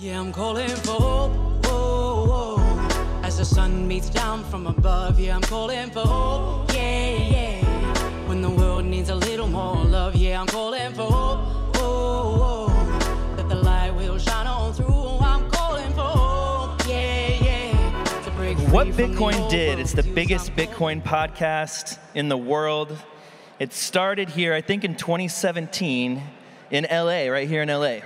Yeah, I'm calling for hope, oh, oh. As the sun beats down from above. Yeah, I'm calling for hope, yeah, yeah. When the world needs a little more love. Yeah, I'm calling for hope, oh, oh. That the light will shine on through. I'm calling for hope, yeah, yeah. To break free What from the Bitcoin old did, world, it's the steal biggest something. Bitcoin podcast in the world. It started here, I think in 2017 in LA, right here in LA.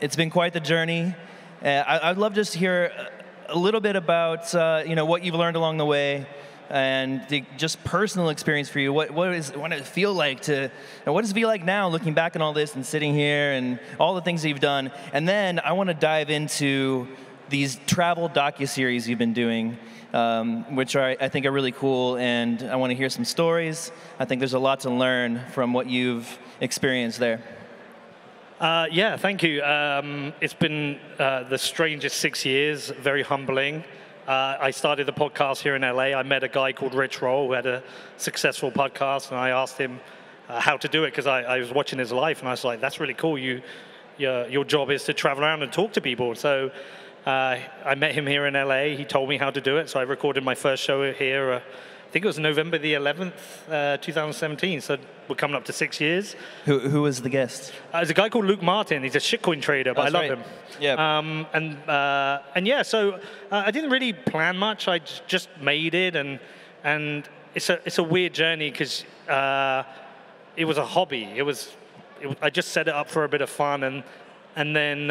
It's been quite the journey. I'd love just to hear a little bit about what you've learned along the way, and just personal experience for you. What does it feel like what does it feel like now, looking back on all this and sitting here and all the things that you've done? And then I want to dive into these travel docuseries you've been doing, which I think are really cool, and I want to hear some stories. I think there's a lot to learn from what you've experienced there. Yeah, thank you. It's been the strangest 6 years, very humbling. I started the podcast here in LA. I met a guy called Rich Roll who had a successful podcast, and I asked him how to do it because I was watching his life, and I was like, that's really cool. Your job is to travel around and talk to people. So I met him here in LA. He told me how to do it, so I recorded my first show here. I think it was November the 11th, 2017, so we're coming up to 6 years. Who was the guest? There's a guy called Luke Martin. He's a shitcoin trader, but I love him. Yeah. And yeah, so I didn't really plan much. I just made it, and it's a weird journey because it was a hobby. I just set it up for a bit of fun, and then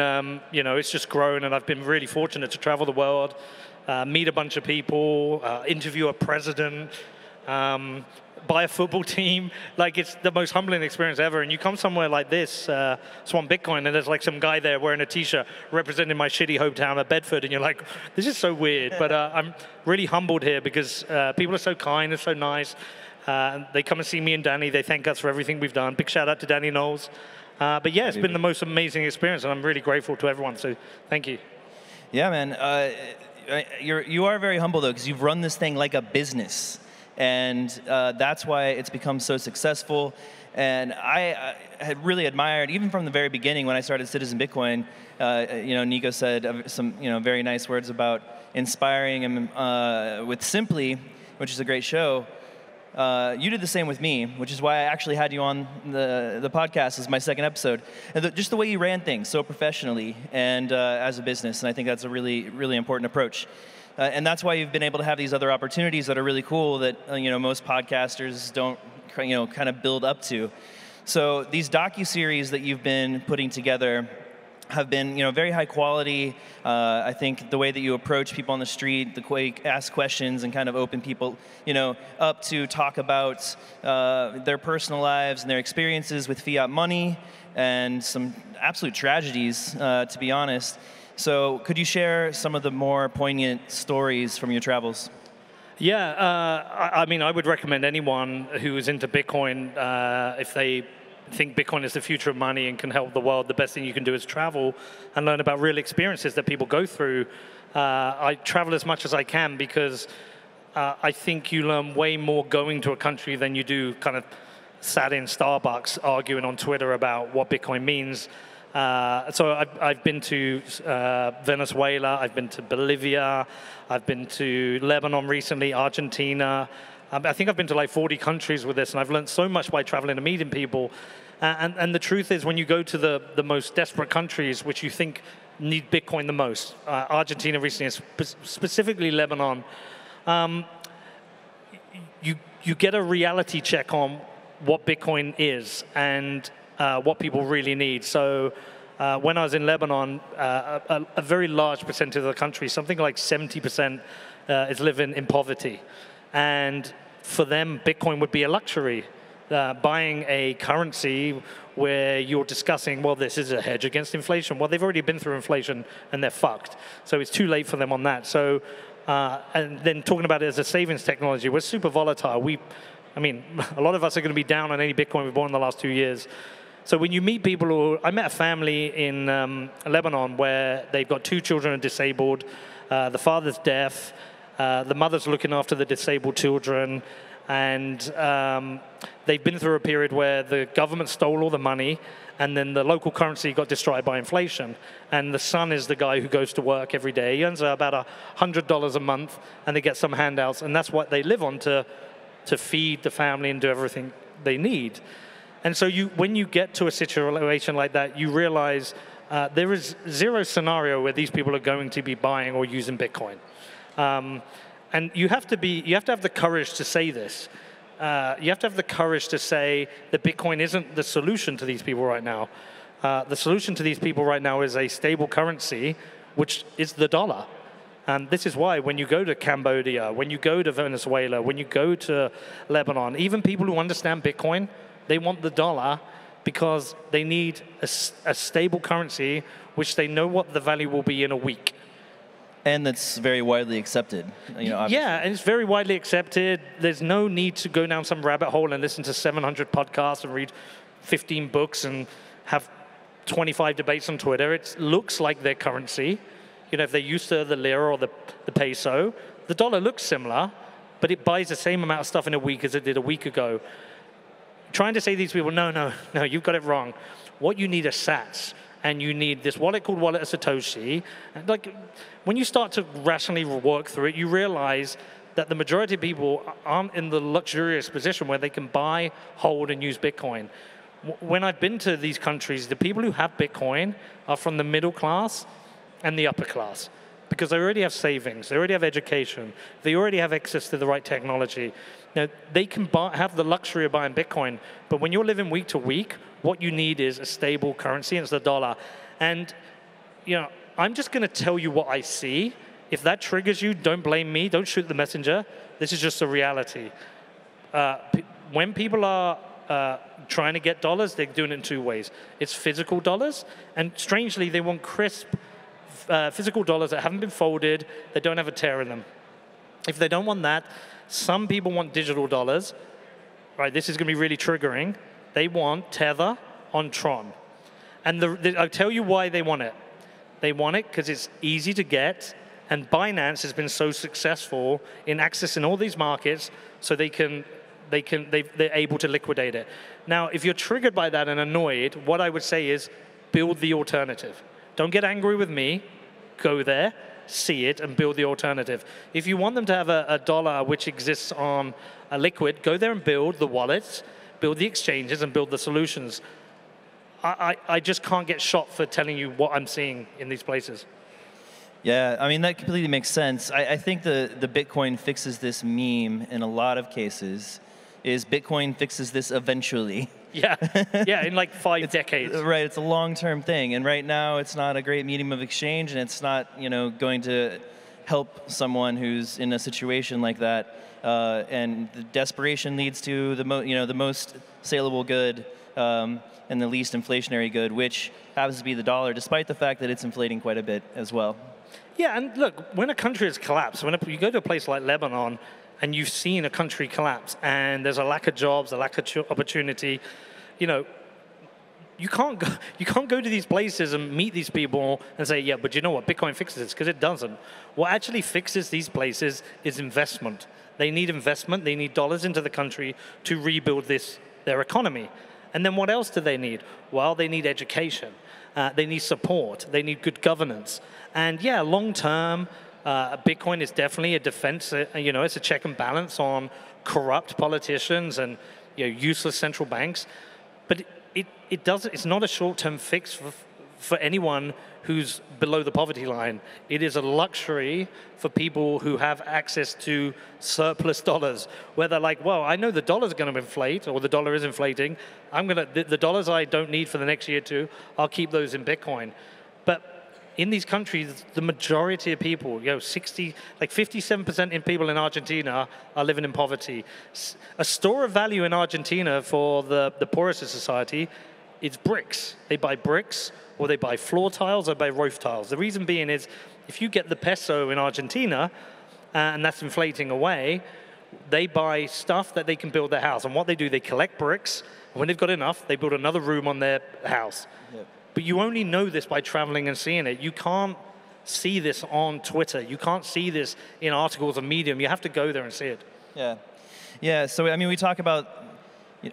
it's just grown, and I've been really fortunate to travel the world. Meet a bunch of people, interview a president, buy a football team. Like, it's the most humbling experience ever. And you come somewhere like this, Swan Bitcoin, and there's like some guy there wearing a t-shirt representing my shitty hometown of Bedford, and you're like, this is so weird. But I'm really humbled here because people are so kind and so nice. They come and see me and Danny. They thank us for everything we've done. Big shout out to Danny Knowles. But yeah, it's been the most amazing experience, and I'm really grateful to everyone. So thank you. Yeah, man. You are very humble, though, because you've run this thing like a business, and that's why it's become so successful. And I had really admired, even from the very beginning when I started Citizen Bitcoin, Nico said some very nice words about inspiring him with Simply, which is a great show. You did the same with me, which is why I actually had you on the podcast as my second episode. And just the way you ran things so professionally and as a business, and I think that's a really, really important approach. And that's why you've been able to have these other opportunities that are really cool that most podcasters don't kind of build up to. So these docuseries that you've been putting together have been very high quality. I think the way that you approach people on the street, the way you ask questions and kind of open people up to talk about their personal lives and their experiences with fiat money and some absolute tragedies, to be honest. So could you share some of the more poignant stories from your travels? Yeah, I mean, I would recommend anyone who is into Bitcoin, if they think Bitcoin is the future of money and can help the world, the best thing you can do is travel and learn about real experiences that people go through. I travel as much as I can because I think you learn way more going to a country than you do kind of sat in Starbucks arguing on Twitter about what Bitcoin means. So I've been to Venezuela, I've been to Bolivia, I've been to Lebanon recently, Argentina. I think I've been to like 40 countries with this, and I've learned so much by traveling and meeting people. And the truth is, when you go to the most desperate countries, which you think need Bitcoin the most, Argentina recently, specifically Lebanon, you get a reality check on what Bitcoin is and what people really need. So when I was in Lebanon, a very large percentage of the country, something like 70%, is living in poverty. And for them, Bitcoin would be a luxury. Buying a currency where you're discussing, well, this is a hedge against inflation. Well, they've already been through inflation and they're fucked. So it's too late for them on that. So, and then talking about it as a savings technology, we're super volatile. I mean, a lot of us are going to be down on any Bitcoin we've bought in the last 2 years. So when you meet people I met a family in Lebanon where they've got 2 children who are disabled. The father's deaf. The mother's looking after the disabled children. And they've been through a period where the government stole all the money, and then the local currency got destroyed by inflation. And the son is the guy who goes to work every day. He earns about $100 a month, and they get some handouts, and that's what they live on to feed the family and do everything they need. And so when you get to a situation like that, you realize there is zero scenario where these people are going to be buying or using Bitcoin. And you have to have the courage to say this. You have to have the courage to say that Bitcoin isn't the solution to these people right now. The solution to these people right now is a stable currency, which is the dollar. And this is why when you go to Cambodia, when you go to Venezuela, when you go to Lebanon, even people who understand Bitcoin, they want the dollar because they need a stable currency which they know what the value will be in a week. And that's very widely accepted. Yeah, and it's very widely accepted. There's no need to go down some rabbit hole and listen to 700 podcasts and read 15 books and have 25 debates on Twitter. It looks like their currency. If they're used to the lira or the peso, the dollar looks similar, but it buys the same amount of stuff in a week as it did a week ago. Trying to say to these people, no, you've got it wrong. What you need are sats, and you need this wallet called Wallet of Satoshi. And when you start to rationally work through it, you realize that the majority of people aren't in the luxurious position where they can buy, hold, and use Bitcoin. When I've been to these countries, the people who have Bitcoin are from the middle class and the upper class, because they already have savings, they already have education, they already have access to the right technology. Now, they can have the luxury of buying Bitcoin, but when you're living week to week, what you need is a stable currency, and it's the dollar. And I'm just going to tell you what I see. If that triggers you, don't blame me, don't shoot the messenger. This is just a reality. When people are trying to get dollars, they're doing it in two ways. It's physical dollars, and strangely, they want crisp, physical dollars that haven't been folded, that don't have a tear in them. If they don't want that, some people want digital dollars. Right, this is going to be really triggering. They want Tether on Tron. And I'll tell you why they want it. They want it because it's easy to get, and Binance has been so successful in accessing all these markets, so they're able to liquidate it. Now, if you're triggered by that and annoyed, what I would say is build the alternative. Don't get angry with me. Go there, see it, and build the alternative. If you want them to have a dollar which exists on a liquid, go there and build the wallets, build the exchanges, and build the solutions. I just can't get shot for telling you what I'm seeing in these places. Yeah, I mean, that completely makes sense. I think the Bitcoin fixes this meme in a lot of cases, is Bitcoin fixes this eventually. Yeah, in like 5 decades. Right, it's a long-term thing, and right now it's not a great medium of exchange, and it's not going to help someone who's in a situation like that. And the desperation leads to the most saleable good and the least inflationary good, which happens to be the dollar, despite the fact that it's inflating quite a bit as well. Yeah, and look, when a country has collapsed, when you go to a place like Lebanon, and you've seen a country collapse, and there's a lack of jobs, a lack of opportunity, you can't go to these places and meet these people and say, yeah, but you know what, Bitcoin fixes this, because it doesn't. What actually fixes these places is investment. They need investment, they need dollars into the country to rebuild their economy. And then what else do they need? Well, they need education, they need support, they need good governance. And yeah, long term, Bitcoin is definitely a defense. It's a check and balance on corrupt politicians and useless central banks. But it doesn't. It's not a short-term fix for anyone who's below the poverty line. It is a luxury for people who have access to surplus dollars, where they're like, well, I know the dollar's going to inflate, or the dollar is inflating. The dollars I don't need for the next year or two, I'll keep those in Bitcoin. But in these countries, the majority of people, 57% of people in Argentina are living in poverty. A store of value in Argentina for the poorest of society is bricks. They buy bricks, or they buy floor tiles, or buy roof tiles. The reason being is, if you get the peso in Argentina, and that's inflating away, they buy stuff that they can build their house. And what they do, they collect bricks, and when they've got enough, they build another room on their house. Yep. But you only know this by traveling and seeing it. You can't see this on Twitter. You can't see this in articles or Medium. You have to go there and see it. Yeah. Yeah, so I mean, we talk about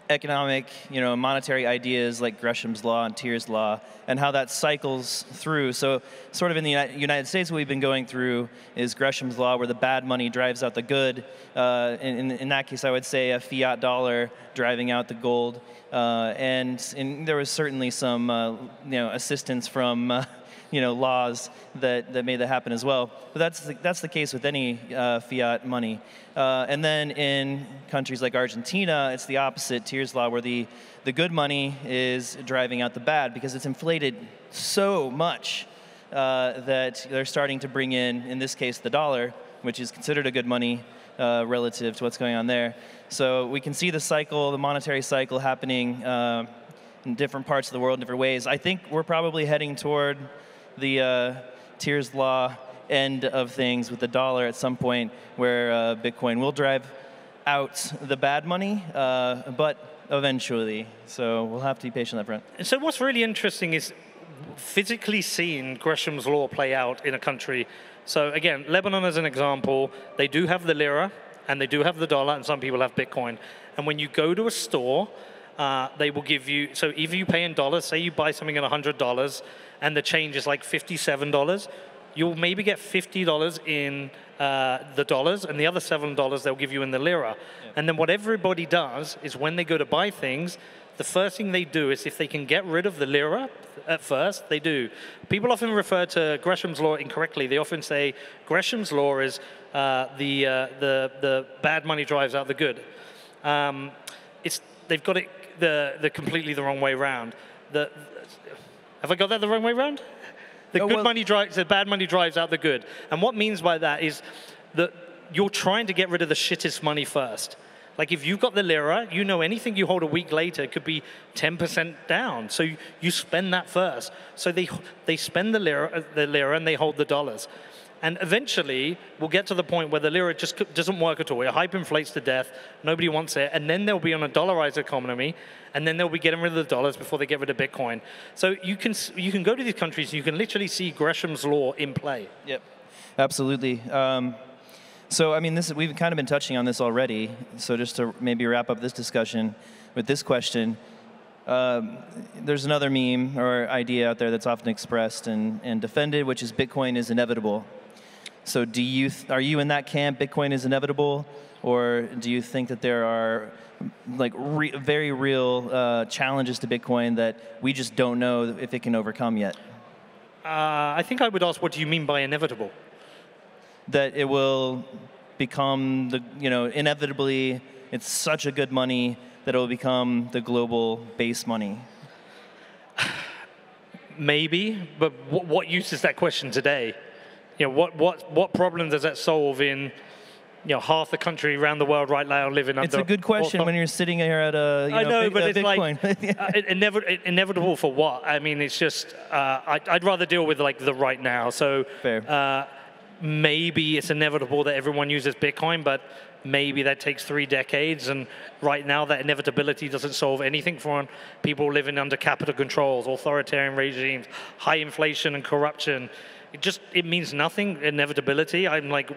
economic, monetary ideas like Gresham's law and Tyr's law, and how that cycles through. So sort of in the United States, what we've been going through is Gresham's law, where the bad money drives out the good. In that case, I would say a fiat dollar driving out the gold. And there was certainly some, assistance from, laws that made that happen as well. But that's the case with any fiat money. And then in countries like Argentina, it's the opposite, Tyr's law, where the good money is driving out the bad because it's inflated so much that they're starting to bring in this case, the dollar, which is considered a good money relative to what's going on there. So we can see the cycle, the monetary cycle happening in different parts of the world in different ways. I think we're probably heading toward the Tyr's law end of things with the dollar at some point, where Bitcoin will drive out the bad money, but eventually. So we'll have to be patient on that front. And so what's really interesting is physically seeing Gresham's law play out in a country. So again, Lebanon as an example, they do have the lira, and they do have the dollar, and some people have Bitcoin. And when you go to a store, they will give you, so either you pay in dollars, say you buy something at $100, and the change is like $57, you'll maybe get $50 in the dollars, and the other $7 they'll give you in the lira. Yeah. And then what everybody does is when they go to buy things, the first thing they do is if they can get rid of the lira at first, they do. People often refer to Gresham's law incorrectly. They often say Gresham's law is the bad money drives out the good. They've got it the completely the wrong way around. Have I got that the wrong way around? The bad money drives out the good. And what means by that is that you're trying to get rid of the shittest money first. Like if you've got the lira, anything you hold a week later could be 10% down. So you spend that first. So they spend the lira and they hold the dollars. And eventually, we'll get to the point where the lira just doesn't work at all. It hyperinflates to death. Nobody wants it. And then they'll be on a dollarized economy. And then they'll be getting rid of the dollars before they get rid of Bitcoin. So you can go to these countries and you can literally see Gresham's law in play. Yep, absolutely. So, I mean, we've kind of been touching on this already. So just to maybe wrap up this discussion with this question, there's another meme or idea out there that's often expressed and defended, which is Bitcoin is inevitable. So are you in that camp, Bitcoin is inevitable? Or do you think that there are very real challenges to Bitcoin that we just don't know if it can overcome yet? I think I would ask, what do you mean by inevitable? That it will become inevitably, it's such a good money that it will become the global base money. Maybe, but what use is that question today? What problem does that solve in half the country around the world right now living under? It's a good question when you're sitting here at a Bitcoin. Like inevitable for what? I mean, it's just I'd rather deal with the right now. So fair. Maybe it's inevitable that everyone uses Bitcoin, but maybe that takes 3 decades. And right now, that inevitability doesn't solve anything for people living under capital controls, authoritarian regimes, high inflation and corruption. It means nothing, inevitability. I'm like,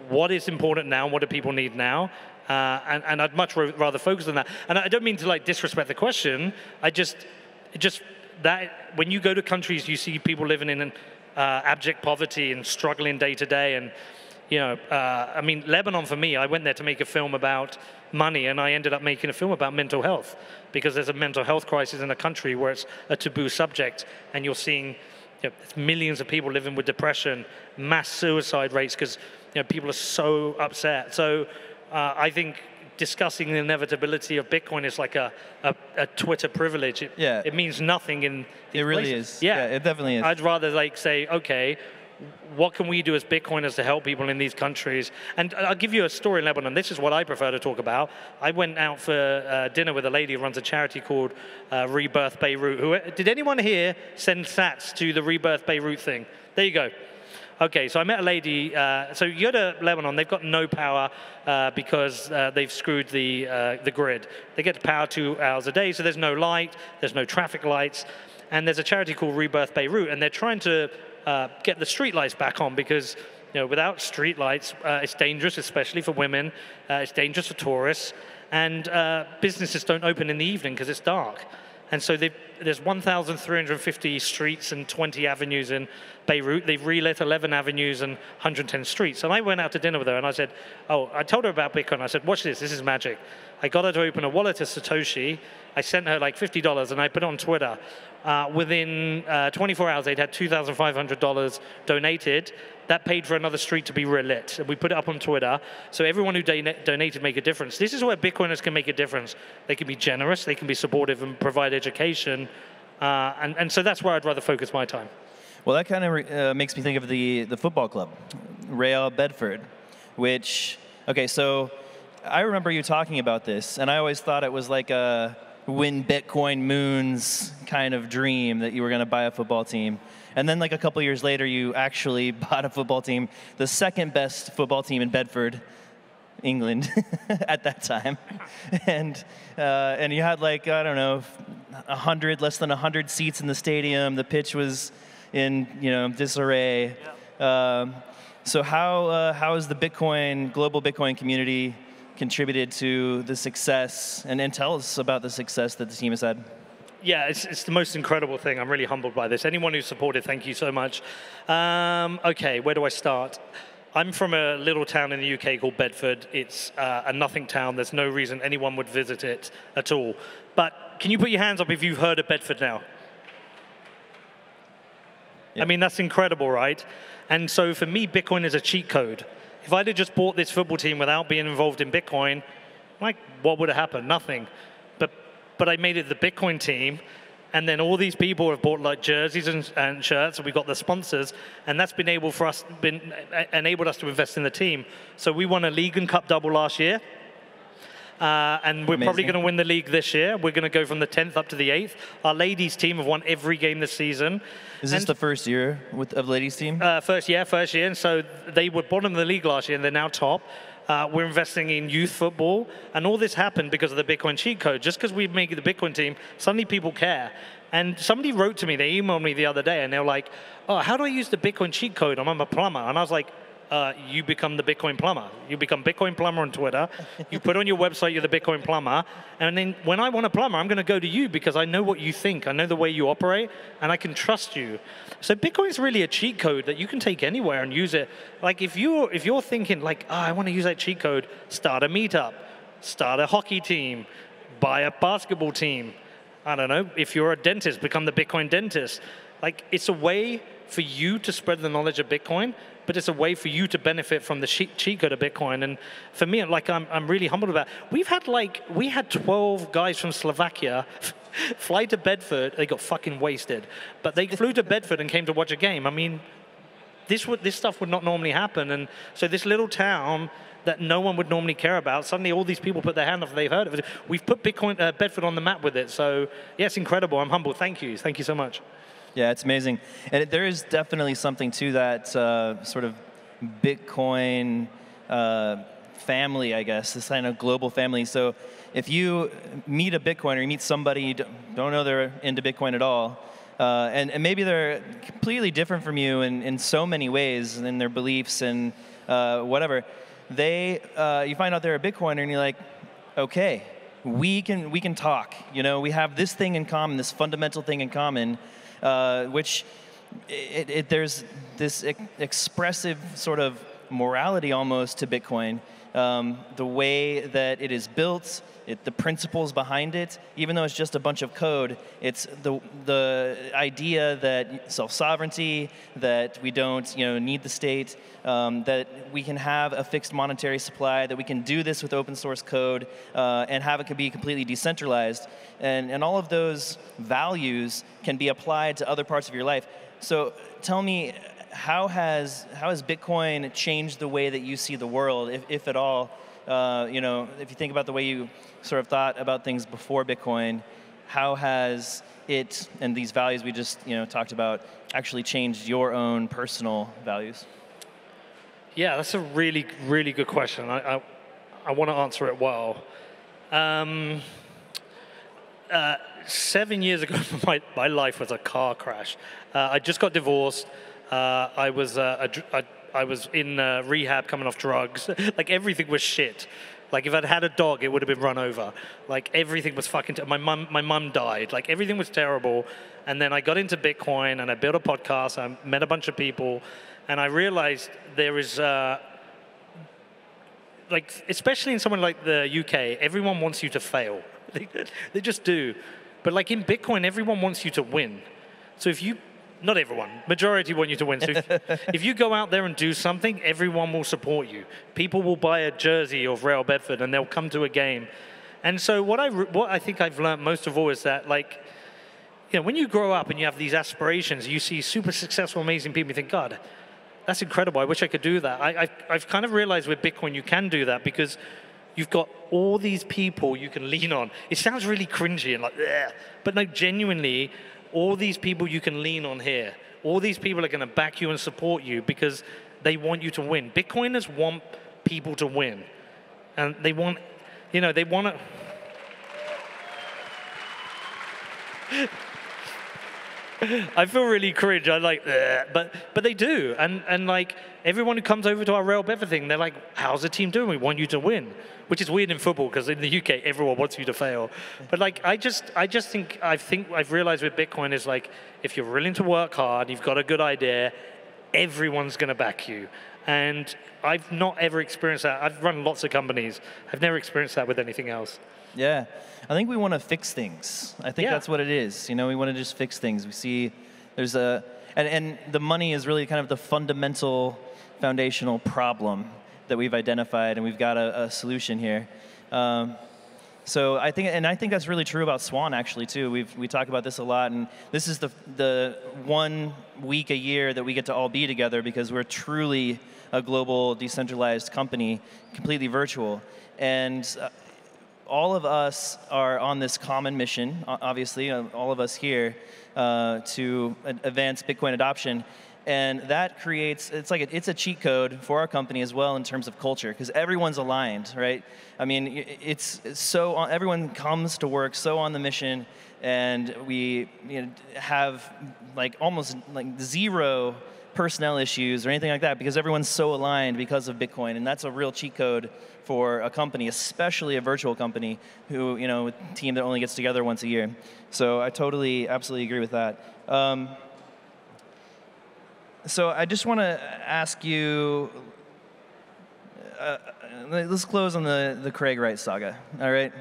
what is important now? What do people need now? And I'd much rather focus on that. And I don't mean to disrespect the question. That when you go to countries, you see people living in abject poverty and struggling day to day. And I mean, Lebanon for me, I went there to make a film about money, and I ended up making a film about mental health because there's a mental health crisis in a country where it's a taboo subject, and you're seeing millions of people living with depression, mass suicide rates because people are so upset. So I think discussing the inevitability of Bitcoin is like a Twitter privilege. It means nothing in these It really places. is. Yeah, it definitely is. I'd rather say, okay, what can we do as Bitcoiners to help people in these countries? And I'll give you a story in Lebanon. This is what I prefer to talk about. I went out for dinner with a lady who runs a charity called Rebirth Beirut. Did anyone here send sats to the Rebirth Beirut thing? There you go. Okay, so I met a lady. So you go to Lebanon, they've got no power because they've screwed the grid. They get power 2 hours a day, so there's no light, there's no traffic lights. And there's a charity called Rebirth Beirut, and they're trying to get the street lights back on because without street lights, it's dangerous, especially for women. It's dangerous for tourists. And businesses don't open in the evening because it's dark. And so there's 1,350 streets and 20 avenues in Beirut. They've relit 11 avenues and 110 streets. And I went out to dinner with her, and I said, I told her about Bitcoin. I said, watch this. This is magic. I got her to open a wallet to Satoshi. I sent her like $50, and I put it on Twitter. Within 24 hours, they'd had $2,500 donated. That paid for another street to be relit. And we put it up on Twitter. So everyone who donated make a difference. This is where Bitcoiners can make a difference. They can be generous, they can be supportive and provide education. And so that's where I'd rather focus my time. Well, that kind of makes me think of the football club, Real Bedford, which, okay, so I remember you talking about this, and I always thought it was like a win Bitcoin moons kind of dream that you were going to buy a football team. And then like a couple years later, you actually bought a football team, the second best football team in Bedford, England, at that time. And you had like, I don't know, less than 100 seats in the stadium. The pitch was in, disarray. So how has the global Bitcoin community contributed to the success, and tell us about the success that the team has had? Yeah, it's the most incredible thing. I'm really humbled by this. Anyone who supported, thank you so much. Okay, where do I start? I'm from a little town in the UK called Bedford. It's a nothing town. There's no reason anyone would visit it at all. But can you put your hands up if you've heard of Bedford now? Yep. I mean, that's incredible, right? And so for me, Bitcoin is a cheat code. If I'd have just bought this football team without being involved in Bitcoin, like, what would have happened? Nothing. But I made it the Bitcoin team, and then all these people have bought like jerseys and shirts, and we got the sponsors, and that's enabled us to invest in the team. So we won a league and cup double last year, and we're probably going to win the league this year. We're going to go from the 10th up to the 8th. Our ladies team have won every game this season. Is this the first year of the ladies team? First year, and so they were bottom of the league last year, and they're now top. We're investing in youth football, and all this happened because of the Bitcoin cheat code. Just because we make it the Bitcoin team, suddenly people care. And somebody wrote to me, they emailed me the other day, and they were like, how do I use the Bitcoin cheat code? I'm a plumber. And I was like, you become the Bitcoin plumber. You become Bitcoin plumber on Twitter. You put on your website you're the Bitcoin plumber. And then when I want a plumber, I'm going to go to you because I know what you think. I know the way you operate, and I can trust you. So Bitcoin's really a cheat code that you can take anywhere and use it. Like if you're thinking like, I want to use that cheat code, start a meetup, start a hockey team, buy a basketball team. I don't know. If you're a dentist, become the Bitcoin dentist. Like it's a way for you to spread the knowledge of Bitcoin, but it's a way for you to benefit from the cheat code of Bitcoin. And for me, like I'm really humbled about it. We had 12 guys from Slovakia fly to Bedford. They got fucking wasted, but they flew to Bedford and came to watch a game. I mean, this stuff would not normally happen. And so this little town that no one would normally care about, suddenly all these people put their hand up, they've heard of it. We've put Bedford on the map with it. So yeah, it's incredible. I'm humbled. Thank you so much. Yeah, it's amazing. And there is definitely something to that sort of Bitcoin family, I guess, this kind of global family. So if you meet a Bitcoiner, you meet somebody you don't know they're into Bitcoin at all, and maybe they're completely different from you in so many ways in their beliefs and whatever, you find out they're a Bitcoiner and you're like, okay, we can talk. We have this thing in common, this fundamental thing in common. Which there's this expressive sort of morality almost to Bitcoin. The way that it is built, the principles behind it, even though it's just a bunch of code, it's the idea that self-sovereignty, that we don't need the state, that we can have a fixed monetary supply, that we can do this with open source code, and have it be completely decentralized. And all of those values can be applied to other parts of your life. So tell me, how has Bitcoin changed the way that you see the world, if at all? If you think about the way you sort of thought about things before Bitcoin, how has it and these values we just talked about actually changed your own personal values? Yeah, that's a really, really good question. I want to answer it well. 7 years ago, my life was a car crash. I just got divorced. I was a I was in rehab coming off drugs. Like everything was shit. Like if I'd had a dog, it would have been run over. Like everything was fucking. My mum died. Like everything was terrible. And then I got into Bitcoin and I built a podcast. I met a bunch of people, and I realized there is like, especially in someone like the UK, everyone wants you to fail. They just do. But like in Bitcoin, everyone wants you to win. So if you, not everyone, majority want you to win. So if you go out there and do something, everyone will support you. People will buy a jersey of Real Bedford and they'll come to a game. And so what I think I've learned most of all is that, like, you know, when you grow up and you have these aspirations, you see super successful, amazing people, you think, God, that's incredible. I wish I could do that. I've kind of realized with Bitcoin you can do that because you've got all these people you can lean on. It sounds really cringy and like, ugh. But no, genuinely, all these people you can lean on here. All these people are going to back you and support you because they want you to win. Bitcoiners want people to win. And they want, you know, they want to... I feel really cringe. I'm like, but they do, and like everyone who comes over to our Real Bedford thing, they're like, "How's the team doing? We want you to win," which is weird in football because in the UK everyone wants you to fail. But like, I think I've realized with Bitcoin is like, if you're willing to work hard, you've got a good idea, everyone's going to back you. And I've not ever experienced that. I've run lots of companies. I've never experienced that with anything else. Yeah, I think we want to fix things. I think that's what it is. You know, we want to just fix things. We see there's and the money is really kind of the fundamental, foundational problem that we've identified, and we've got a solution here. So I think that's really true about Swan actually too. We talk about this a lot, and this is the 1 week a year that we get to all be together because we're truly a global decentralized company, completely virtual, and all of us are on this common mission, obviously, all of us here, to advance Bitcoin adoption. And that creates, it's a cheat code for our company as well in terms of culture, because everyone's aligned, right? I mean, it's so, everyone comes to work so on the mission, and we have like almost like zero personnel issues or anything like that because everyone's so aligned because of Bitcoin, and that's a real cheat code for a company, especially a virtual company who, a team that only gets together once a year. So I absolutely agree with that. So I just want to ask you, let's close on the Craig Wright saga, all right?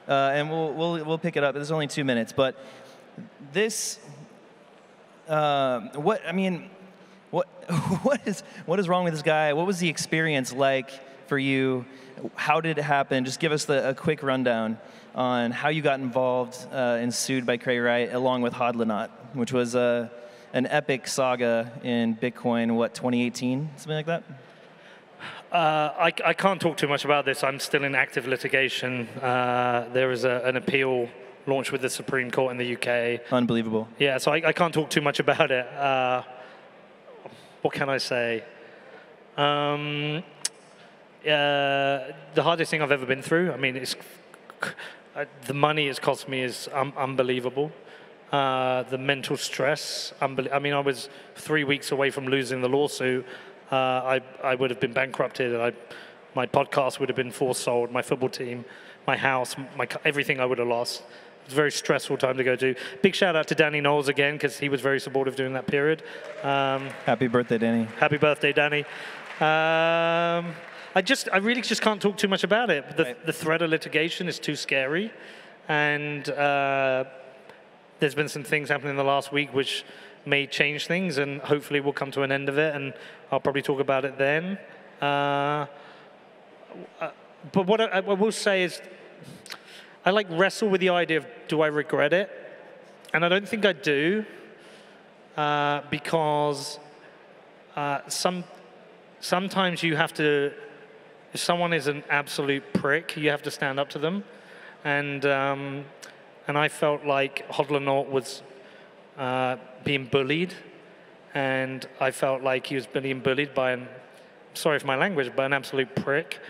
And we'll pick it up. There's only 2 minutes, but this, what is wrong with this guy? What was the experience like for you? How did it happen? Just give us a quick rundown on how you got involved and sued by Craig Wright along with Hodlonaut, which was an epic saga in Bitcoin, 2018, something like that? I can't talk too much about this. I'm still in active litigation. There is an appeal launched with the Supreme Court in the UK. Unbelievable. Yeah, so I can't talk too much about it. What can I say? The hardest thing I've ever been through. I mean, the money it's cost me is unbelievable. The mental stress. I mean, I was 3 weeks away from losing the lawsuit. I would have been bankrupted, and my podcast would have been forced sold. My football team, my house, everything I would have lost. It was a very stressful time to go to. Big shout out to Danny Knowles again, because he was very supportive during that period. Happy birthday, Danny. Happy birthday, Danny. I really just can't talk too much about it. The threat of litigation is too scary, and there's been some things happening in the last week which may change things, and hopefully we'll come to an end of it, and I'll probably talk about it then. But what I will say is, I wrestle with the idea of, do I regret it? And I don't think I do, because sometimes you have to, if someone is an absolute prick, you have to stand up to them. And I felt like Hodlonaut was being bullied, and I felt like he was being bullied by sorry for my language, but an absolute prick.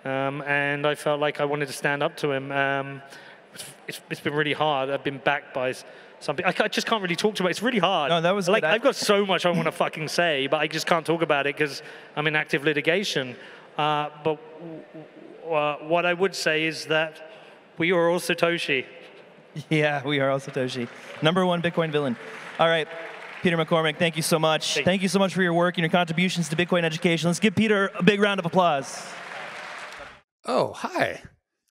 And I felt like I wanted to stand up to him. It's been really hard. I've been backed by something. I just can't really talk about it. It's really hard. No, that was like good. I've got so much I want to fucking say, but I just can't talk about it because I'm in active litigation. But what I would say is that we are all Satoshi. Yeah, we are all Satoshi. #1 Bitcoin villain. All right, Peter McCormack, thank you so much. Thank you so much for your work and your contributions to Bitcoin education. Let's give Peter a big round of applause. Oh, hi.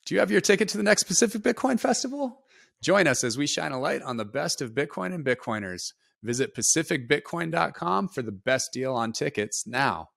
Do you have your ticket to the next Pacific Bitcoin Festival? Join us as we shine a light on the best of Bitcoin and Bitcoiners. Visit pacificbitcoin.com for the best deal on tickets now.